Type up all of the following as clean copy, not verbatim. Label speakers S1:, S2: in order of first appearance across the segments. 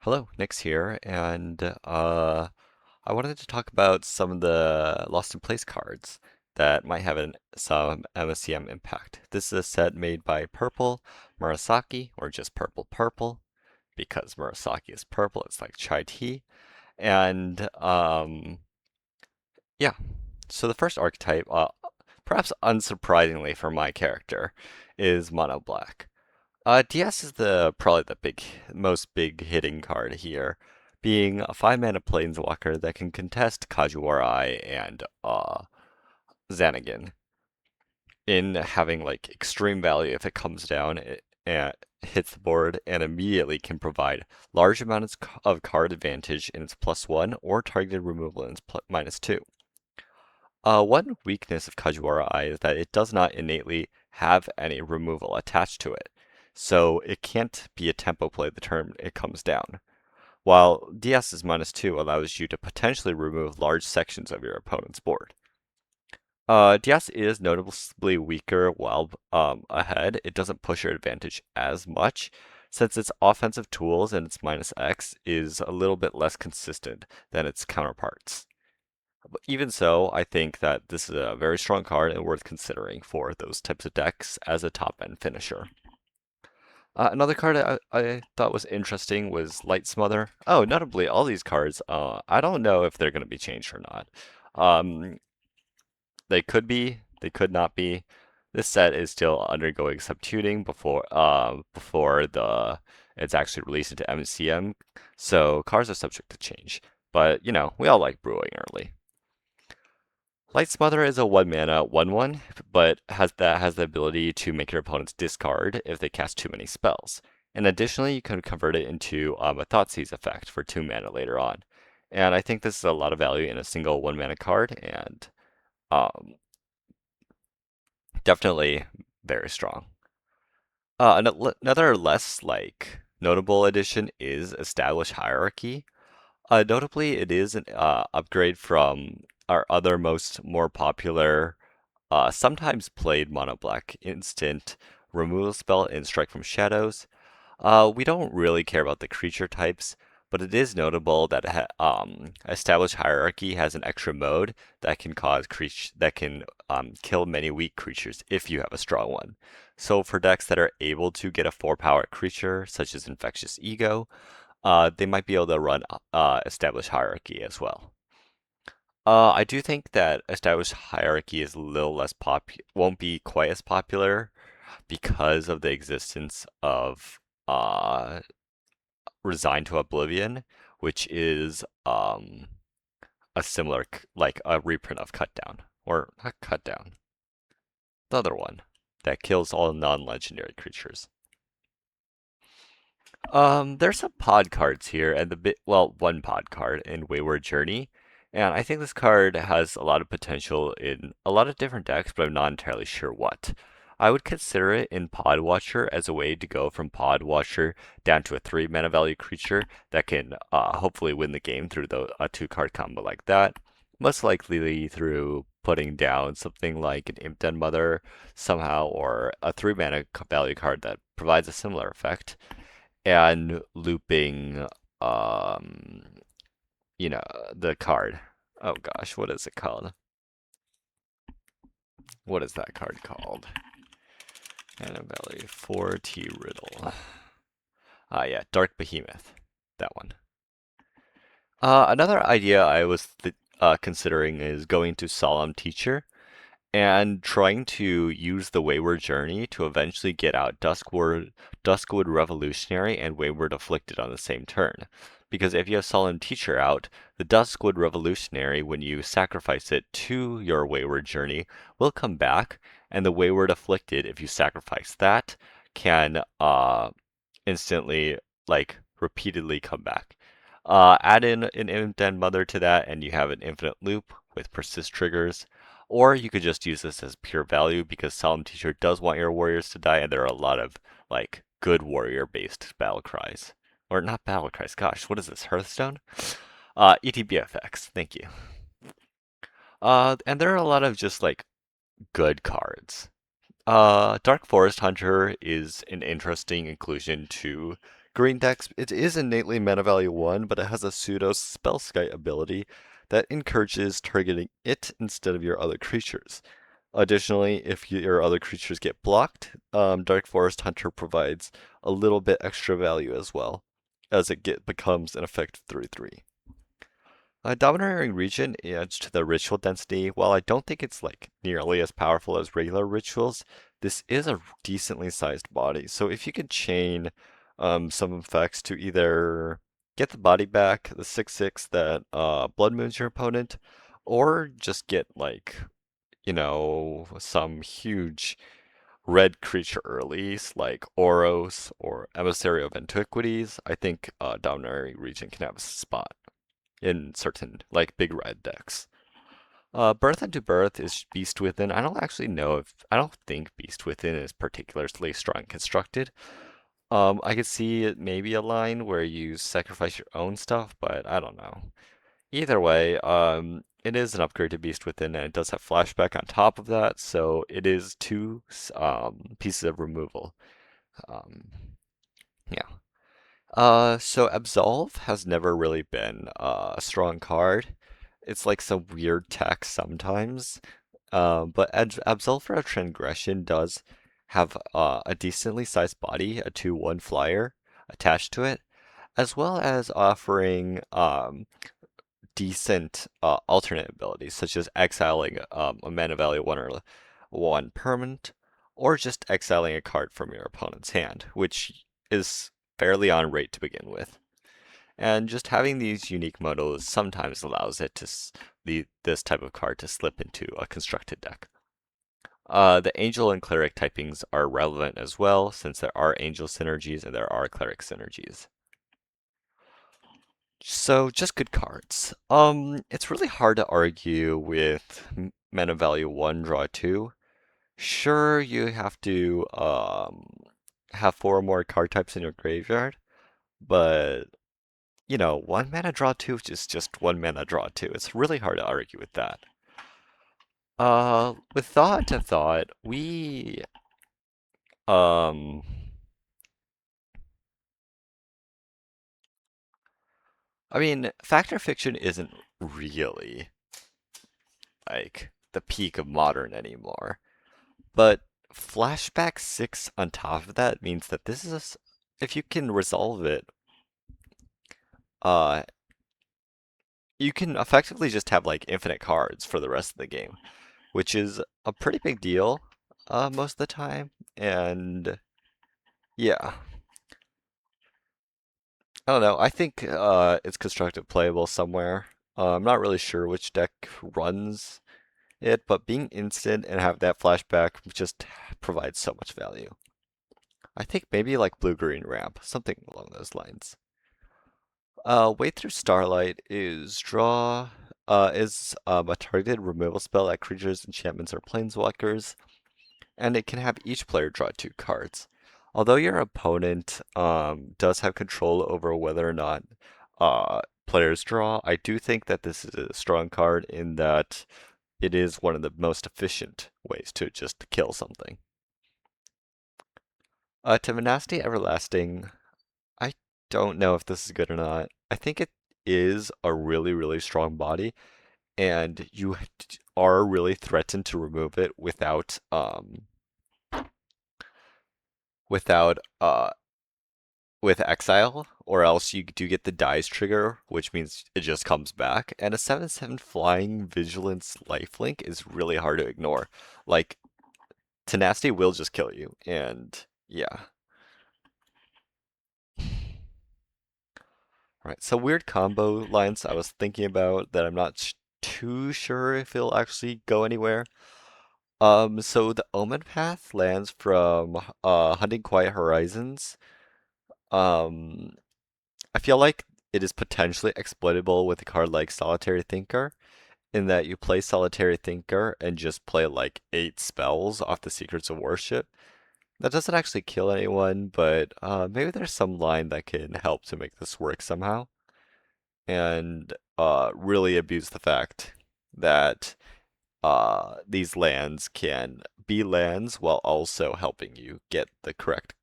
S1: Hello, Nick's here, and I wanted to talk about some of the Lost in Place cards that might have some MSEM impact. This is a set made by Purple Murasaki, or just Purple Purple, because Murasaki is purple, it's like chai tea. And yeah, so the first archetype, perhaps unsurprisingly for my character, is Mono Black. DS is the probably the most big hitting card here, being a 5 mana planeswalker that can contest Kajuari and Xanagan in having like extreme value if it comes down and hits the board and immediately can provide large amounts of card advantage in its +1 or targeted removal in its -2. One weakness of Kajuari is that it does not innately have any removal attached to it, so it can't be a tempo play the turn it comes down, while DS's -2 allows you to potentially remove large sections of your opponent's board. DS is noticeably weaker while ahead. It doesn't push your advantage as much, since its offensive tools and its -X is a little bit less consistent than its counterparts. But even so, I think that this is a very strong card and worth considering for those types of decks as a top end finisher. Another card I thought was interesting was Light Smother. Oh, notably, all these cards, I don't know if they're going to be changed or not. Um, they could be, they could not be. This set is still undergoing subtuning before the it's actually released into MCM, so cards are subject to change. But we all like brewing early. Light Smother is a 1 mana 1/1, but has the ability to make your opponents discard if they cast too many spells. And additionally, you can convert it into a Thoughtseize effect for 2 mana later on. And I think this is a lot of value in a single 1 mana card, and um, definitely very strong. Another less notable addition is Establish Hierarchy. Notably, it is an upgrade from our other more popular, sometimes played mono black instant removal spell in Strike from Shadows. We don't really care about the creature types, but it is notable that Established Hierarchy has an extra mode that can kill many weak creatures if you have a strong one. So for decks that are able to get a 4-power creature, such as Infectious Ego, they might be able to run Established Hierarchy as well. I do think that Established Hierarchy is a little less won't be quite as popular because of the existence of uh, Resigned to Oblivion, which is a similar like a reprint of Cut Down, or not Cut Down, the other one that kills all non-legendary creatures. There's some pod cards here, and one pod card in Wayward Journey, and I think this card has a lot of potential in a lot of different decks, but I'm not entirely sure what. I would consider it in Pod Watcher as a way to go from Pod Watcher down to a 3 mana value creature that can hopefully win the game through a 2 card combo like that. Most likely through putting down something like an Imp Den Mother somehow, or a 3 mana value card that provides a similar effect and looping um you know the card. Oh gosh, what is it called? What is that card called? Annabelle 4T Riddle. Yeah, Dark Behemoth. That one. Another idea I was considering is going to Solemn Teacher and trying to use the Wayward Journey to eventually get out Duskwood Revolutionary and Wayward Afflicted on the same turn. Because if you have Solemn Teacher out, the Duskwood Revolutionary, when you sacrifice it to your Wayward Journey, will come back, and the Wayward Afflicted, if you sacrifice that, can instantly, repeatedly come back. Add in an Indent Mother to that, and you have an infinite loop with persist triggers. Or you could just use this as pure value because Solemn Teacher does want your warriors to die, and there are a lot of good warrior-based battle cries. Or not battle cries, gosh, what is this, Hearthstone? ETBFX, thank you. And there are a lot of just good cards. Dark Forest Hunter is an interesting inclusion to Green Dex, it is innately mana value 1, but it has a pseudo Spellskite ability that encourages targeting it instead of your other creatures. Additionally, if your other creatures get blocked, Dark Forest Hunter provides a little bit extra value as well, as becomes an effective 3/3. Dominating Region adds to the ritual density. While I don't think it's like nearly as powerful as regular rituals, this is a decently sized body. So if you could chain some effects to either get the body back, the 6/6 that Blood Moons your opponent, or just get like, some huge red creature earlies like Oros or Emissary of Antiquities, I think Dominating Region can have a spot in certain like big red decks. Birth into Birth is Beast Within. I don't think Beast Within is particularly strong constructed. I could see it maybe a line where you sacrifice your own stuff, but I don't know. Either way, it is an upgrade to Beast Within, and it does have flashback on top of that, so it is two pieces of removal. Um, yeah. So Absolve has never really been a strong card. It's like some weird tech sometimes. But Absolve for a Transgression does have a decently sized body, a 2/1 flyer attached to it, as well as offering decent alternate abilities, such as exiling a mana value 1 or 1 permanent, or just exiling a card from your opponent's hand, which is fairly on rate to begin with. And just having these unique modals sometimes allows it to this type of card to slip into a constructed deck. The Angel and Cleric typings are relevant as well, since there are Angel synergies and there are Cleric synergies. So, just good cards. It's really hard to argue with mana value 1, draw 2. Sure, you have to have 4 more card types in your graveyard, but 1 mana draw 2 is just 1 mana draw 2. It's really hard to argue with that. With Thought to Thought, um, I mean, Fact or Fiction isn't really like the peak of modern anymore. But Flashback 6 on top of that means that if you can resolve it, uh, you can effectively just have like infinite cards for the rest of the game, which is a pretty big deal, most of the time. And yeah, I don't know. I think it's constructed playable somewhere. I'm not really sure which deck runs it, but being instant and have that flashback just provides so much value. I think maybe like blue-green ramp, something along those lines. Wade Through Starlight is a targeted removal spell at creatures, enchantments, or planeswalkers, and it can have each player draw 2 cards. Although your opponent does have control over whether or not players draw, I do think that this is a strong card in that it is one of the most efficient ways to just kill something. Tenacity Everlasting, I don't know if this is good or not. I think it is a really, really strong body, and you are really threatened to remove it without with exile, or else you do get the dies trigger, which means it just comes back. And a 7/7 flying vigilance lifelink is really hard to ignore. Like tenacity will just kill you, and yeah. Right, so weird combo lines I was thinking about that I'm not too sure if it'll actually go anywhere. So the Omen Path lands from Hunting Quiet Horizons. Um, I feel like it is potentially exploitable with a card like Solitary Thinker, in that you play Solitary Thinker and just play like 8 spells off the Secrets of Worship. That doesn't actually kill anyone, but maybe there's some line that can help to make this work somehow. And really abuse the fact that these lands can be lands while also helping you get the correct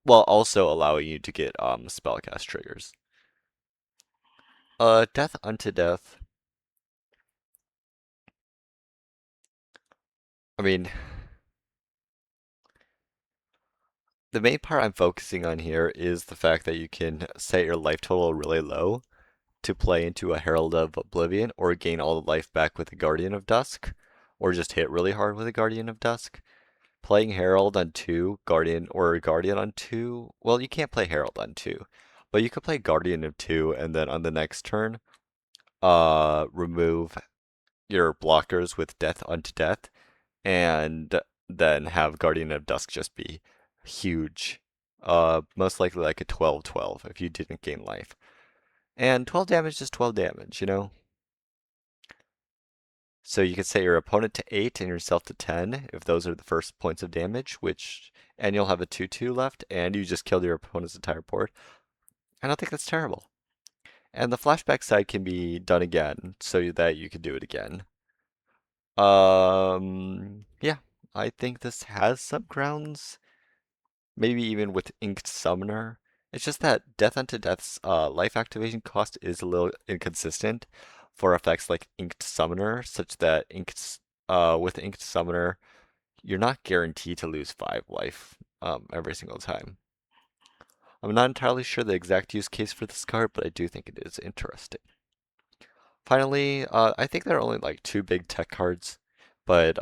S1: while also allowing you to get spellcast triggers. Death unto death. I mean, the main part I'm focusing on here is the fact that you can set your life total really low to play into a Herald of Oblivion or gain all the life back with a Guardian of Dusk, or just hit really hard with a Guardian of Dusk. Playing Herald on 2, Guardian, or Guardian on 2, well, you can't play Herald on 2, but you could play Guardian of 2 and then on the next turn, remove your blockers with Death unto Death, and then have Guardian of Dusk just be huge. Most likely like a 12/12 if you didn't gain life. And 12 damage is 12 damage, you know? So you could set your opponent to 8 and yourself to 10 if those are the first points of damage, and you'll have a 2/2 left, and you just killed your opponent's entire board. I don't think that's terrible. And the flashback side can be done again, so that you can do it again. Yeah, I think this has some grounds, maybe even with Inked Summoner. It's just that Death unto Death's life activation cost is a little inconsistent for effects like Inked Summoner, such that with Inked Summoner, you're not guaranteed to lose 5 life every single time. I'm not entirely sure the exact use case for this card, but I do think it is interesting. Finally, I think there are only like 2 big tech cards, but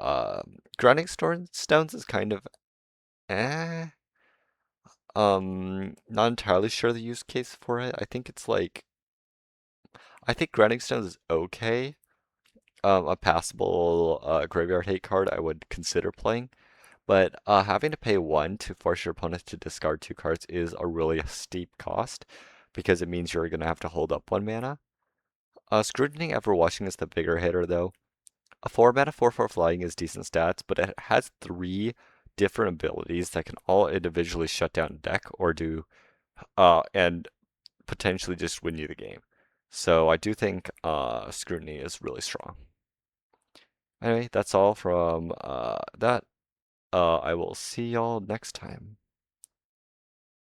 S1: Grinding Stones is kind of eh. Not entirely sure the use case for it. I think Grinding Stones is okay. A passable graveyard hate card I would consider playing. But having to pay 1 to force your opponent to discard 2 cards is a really steep cost because it means you're going to have to hold up 1 mana. Scrutiny Everwashing is the bigger hitter though. A 4 mana 4/4 flying is decent stats, but it has 3 different abilities that can all individually shut down deck or do and potentially just win you the game. So I do think Scrutiny is really strong. Anyway, that's all from that. I will see y'all next time.